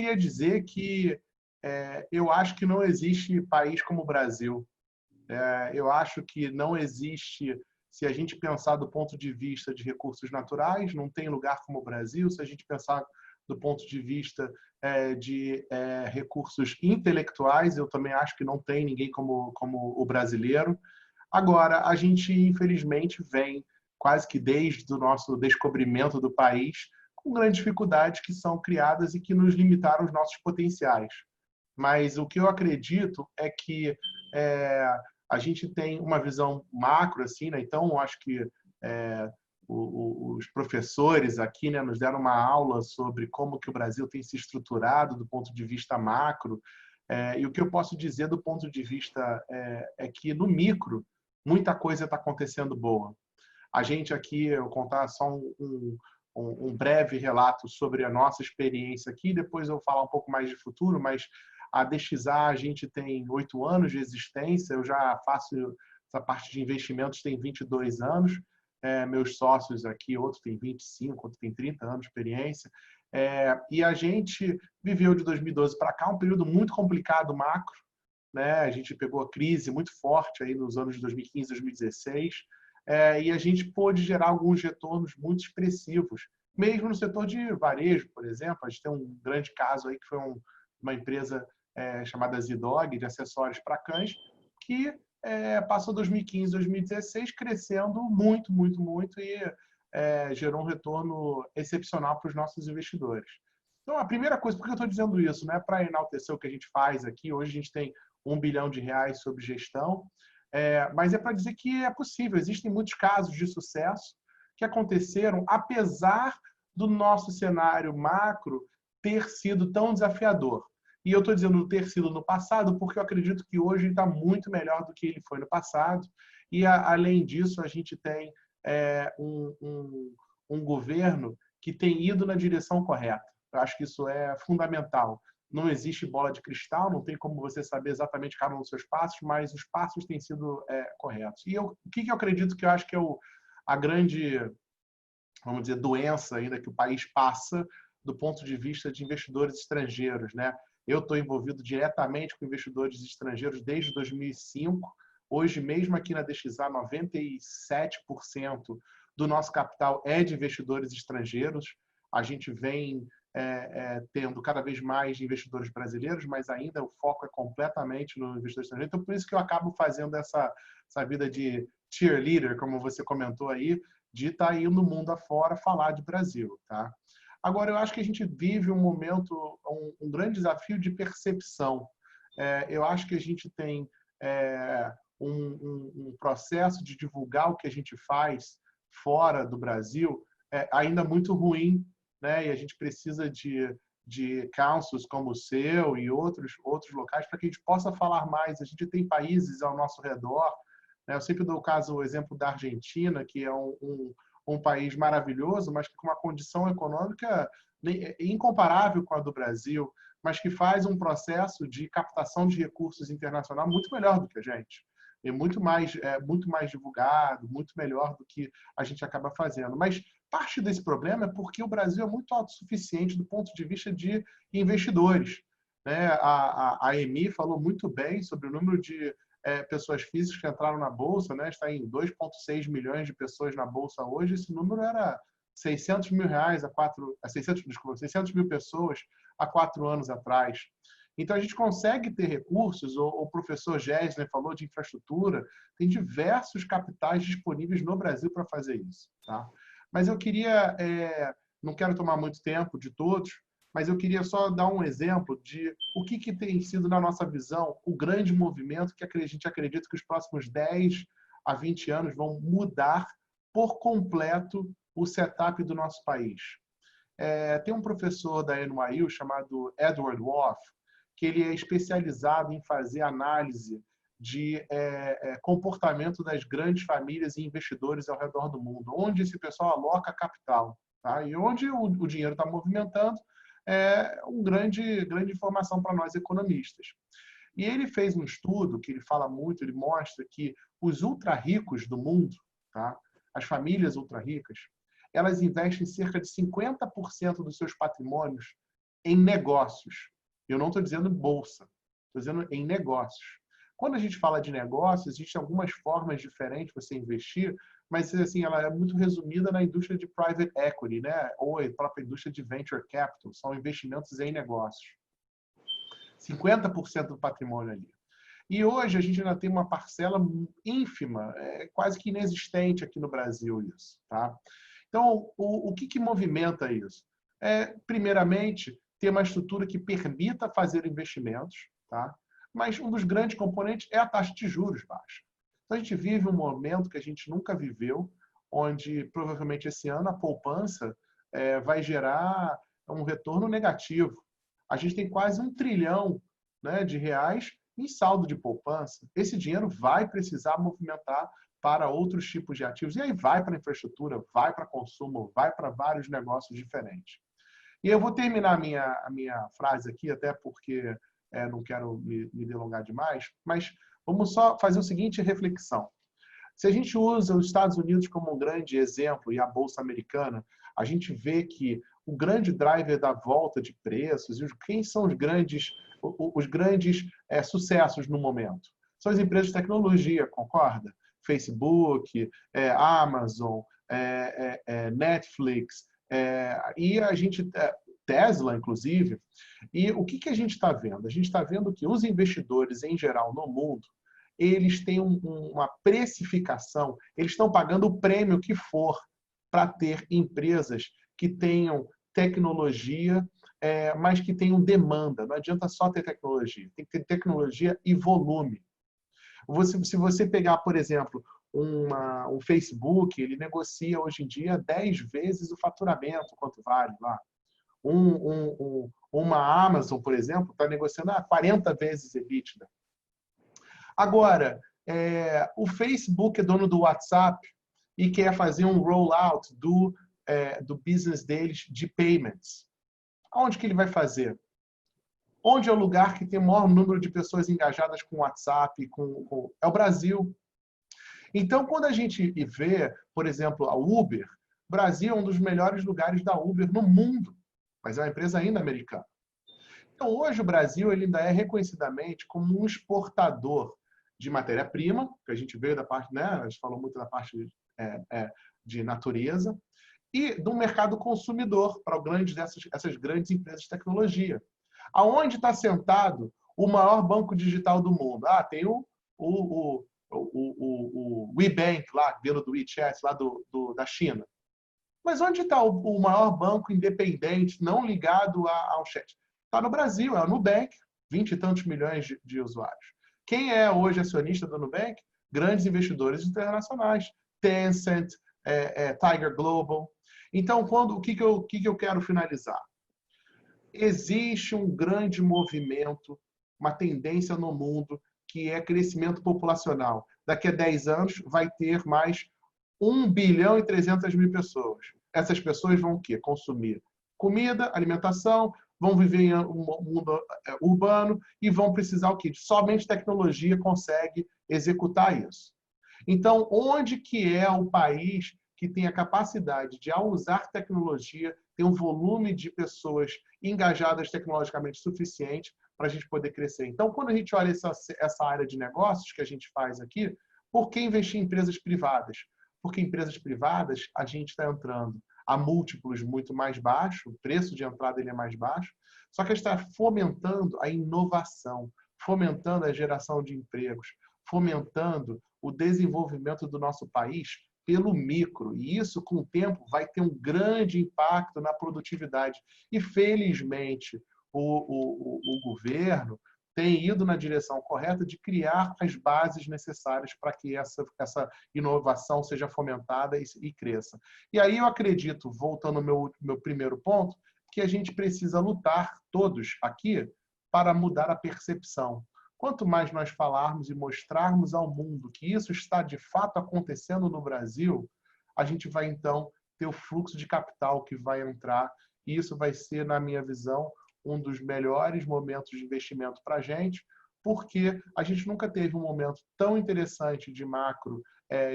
queria dizer que eu acho que não existe país como o Brasil. Eu acho que não existe, se a gente pensar do ponto de vista de recursos naturais, não tem lugar como o Brasil. Se a gente pensar do ponto de vista de recursos intelectuais, eu também acho que não tem ninguém como o brasileiro. Agora, a gente, infelizmente, vem quase que desde o nosso descobrimento do país com grandes dificuldades que são criadas e que nos limitaram os nossos potenciais. Mas o que eu acredito é que é, a gente tem uma visão macro, assim, né? Então, acho que os professores aqui, né, nos deram uma aula sobre como que o Brasil tem se estruturado do ponto de vista macro. E o que eu posso dizer do ponto de vista é que, no micro, muita coisa está acontecendo boa. A gente aqui, eu vou contar só um breve relato sobre a nossa experiência aqui, depois eu vou falar um pouco mais de futuro, mas a DXA, a gente tem 8 anos de existência, eu já faço essa parte de investimentos tem 22 anos, meus sócios aqui, outro tem 25, outro tem 30 anos de experiência, e a gente viveu de 2012 para cá um período muito complicado macro, né? A gente pegou a crise muito forte aí nos anos de 2015, 2016, e a gente pôde gerar alguns retornos muito expressivos, mesmo no setor de varejo, por exemplo. A gente tem um grande caso aí que foi uma empresa chamada Zidog, de acessórios para cães, que passou 2015, 2016 crescendo muito, muito, muito e gerou um retorno excepcional para os nossos investidores. Então, a primeira coisa, por que eu estou dizendo isso? Não é para enaltecer o que a gente faz aqui. Hoje a gente tem R$ 1 bilhão sob gestão, mas é para dizer que é possível. Existem muitos casos de sucesso que aconteceram apesar do nosso cenário macro ter sido tão desafiador. E eu estou dizendo ter sido no passado porque eu acredito que hoje está muito melhor do que ele foi no passado. E, além disso, a gente tem um governo que tem ido na direção correta. Eu acho que isso é fundamental. Não existe bola de cristal, não tem como você saber exatamente cada um dos seus passos, mas os passos têm sido corretos. E o que eu acredito que eu acho que é a grande, vamos dizer, doença ainda que o país passa do ponto de vista de investidores estrangeiros, né? Eu estou envolvido diretamente com investidores estrangeiros desde 2005. Hoje, mesmo aqui na DXA, 97% do nosso capital é de investidores estrangeiros. A gente vem tendo cada vez mais investidores brasileiros, mas ainda o foco é completamente no investidor estrangeiro. Então, por isso que eu acabo fazendo essa vida de cheerleader, como você comentou aí, de estar indo no mundo afora falar de Brasil, tá? Agora, eu acho que a gente vive um momento, um grande desafio de percepção. Eu acho que a gente tem um processo de divulgar o que a gente faz fora do Brasil ainda muito ruim, né? E a gente precisa de councils como o seu e outros locais para que a gente possa falar mais. A gente tem países ao nosso redor, né? Eu sempre dou o exemplo da Argentina, que é um país maravilhoso, mas que com uma condição econômica incomparável com a do Brasil, mas que faz um processo de captação de recursos internacional muito melhor do que a gente. É muito mais divulgado, muito melhor do que a gente acaba fazendo. Mas parte desse problema é porque o Brasil é muito autossuficiente do ponto de vista de investidores, né? A EMI falou muito bem sobre o número de pessoas físicas que entraram na Bolsa, né? Está em 2,6 milhões de pessoas na Bolsa hoje. Esse número era 600 mil reais 600 mil pessoas há 4 anos atrás. Então, a gente consegue ter recursos, o professor Gessner falou de infraestrutura, tem diversos capitais disponíveis no Brasil para fazer isso, tá? Mas eu queria, não quero tomar muito tempo de todos, mas eu queria só dar um exemplo de o que tem sido, na nossa visão, o grande movimento que a gente acredita que os próximos 10 a 20 anos vão mudar por completo o setup do nosso país. Tem um professor da NYU chamado Edward Wolff, que ele é especializado em fazer análise de comportamento das grandes famílias e investidores ao redor do mundo, onde esse pessoal aloca capital, tá? E onde o dinheiro está movimentando uma grande informação para nós economistas. E ele fez um estudo que ele fala muito, ele mostra que os ultra-ricos do mundo, tá? As famílias ultra-ricas, elas investem cerca de 50% dos seus patrimônios em negócios. Eu não estou dizendo bolsa, estou dizendo em negócios. Quando a gente fala de negócios, existem algumas formas diferentes de você investir, mas assim, ela é muito resumida na indústria de private equity, né? Ou a própria indústria de venture capital, são investimentos em negócios. 50% do patrimônio ali. E hoje a gente ainda tem uma parcela ínfima, quase que inexistente aqui no Brasil isso, tá? Então, o que movimenta isso? Primeiramente, ter uma estrutura que permita fazer investimentos, tá? Mas um dos grandes componentes é a taxa de juros baixa. Então, a gente vive um momento que a gente nunca viveu, onde provavelmente esse ano a poupança vai gerar um retorno negativo. A gente tem quase 1 trilhão, né, de reais em saldo de poupança. Esse dinheiro vai precisar movimentar para outros tipos de ativos. E aí vai para infraestrutura, vai para consumo, vai para vários negócios diferentes. E eu vou terminar a minha frase aqui, até porque não quero me delongar demais, mas vamos só fazer o seguinte reflexão. Se a gente usa os Estados Unidos como um grande exemplo e a Bolsa Americana, a gente vê que o grande driver da volta de preços, e quem são os grandes sucessos no momento? São as empresas de tecnologia, concorda? Facebook, Amazon, Netflix, e a gente Tesla, inclusive. E o que a gente está vendo? A gente está vendo que os investidores, em geral, no mundo, eles têm uma precificação, eles estão pagando o prêmio que for para ter empresas que tenham tecnologia, mas que tenham demanda. Não adianta só ter tecnologia, tem que ter tecnologia e volume. Se você pegar, por exemplo, um Facebook, ele negocia hoje em dia 10 vezes o faturamento, quanto vale lá. Uma Amazon, por exemplo, está negociando 40 vezes EBITDA. Agora, o Facebook é dono do WhatsApp e quer fazer um rollout do business deles de payments. Onde que ele vai fazer? Onde é o lugar que tem o maior número de pessoas engajadas com o WhatsApp? É o Brasil. Então, quando a gente vê, por exemplo, a Uber, o Brasil é um dos melhores lugares da Uber no mundo, mas é uma empresa ainda americana. Então, hoje o Brasil ele ainda é reconhecidamente como um exportador de matéria-prima, que a gente veio da parte, né, a gente falou muito da parte de natureza, e do mercado consumidor para essas grandes empresas de tecnologia. Aonde está sentado o maior banco digital do mundo? Tem o WeBank, lá, dentro do WeChat, lá da China. Mas onde está o maior banco independente, não ligado ao chat? Está no Brasil, é o Nubank, 20 e tantos milhões de usuários. Quem é hoje acionista do Nubank? Grandes investidores internacionais. Tencent, Tiger Global. Então, o que eu quero finalizar? Existe um grande movimento, uma tendência no mundo, que é crescimento populacional. Daqui a 10 anos vai ter mais 1 bilhão e 300 mil pessoas. Essas pessoas vão o quê? Consumir comida, alimentação, vão viver em um mundo urbano e vão precisar o quê? Somente tecnologia consegue executar isso. Então, onde que é o país que tem a capacidade de, ao usar tecnologia, ter um volume de pessoas engajadas tecnologicamente suficiente para a gente poder crescer? Então, quando a gente olha essa área de negócios que a gente faz aqui, por que investir em empresas privadas? Porque empresas privadas, a gente está entrando a múltiplos muito mais baixos, o preço de entrada ele é mais baixo, só que a gente está fomentando a inovação, fomentando a geração de empregos, fomentando o desenvolvimento do nosso país pelo micro. E isso, com o tempo, vai ter um grande impacto na produtividade. E, felizmente, o governo tem ido na direção correta de criar as bases necessárias para que essa inovação seja fomentada e cresça. E aí eu acredito, voltando ao meu primeiro ponto, que a gente precisa lutar, todos aqui, para mudar a percepção. Quanto mais nós falarmos e mostrarmos ao mundo que isso está de fato acontecendo no Brasil, a gente vai então ter o fluxo de capital que vai entrar, e isso vai ser, na minha visão, um dos melhores momentos de investimento para a gente, porque a gente nunca teve um momento tão interessante de macro,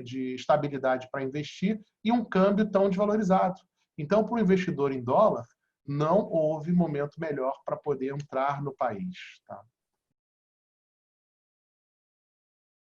de estabilidade para investir, e um câmbio tão desvalorizado. Então, para o investidor em dólar, não houve momento melhor para poder entrar no país. Tá?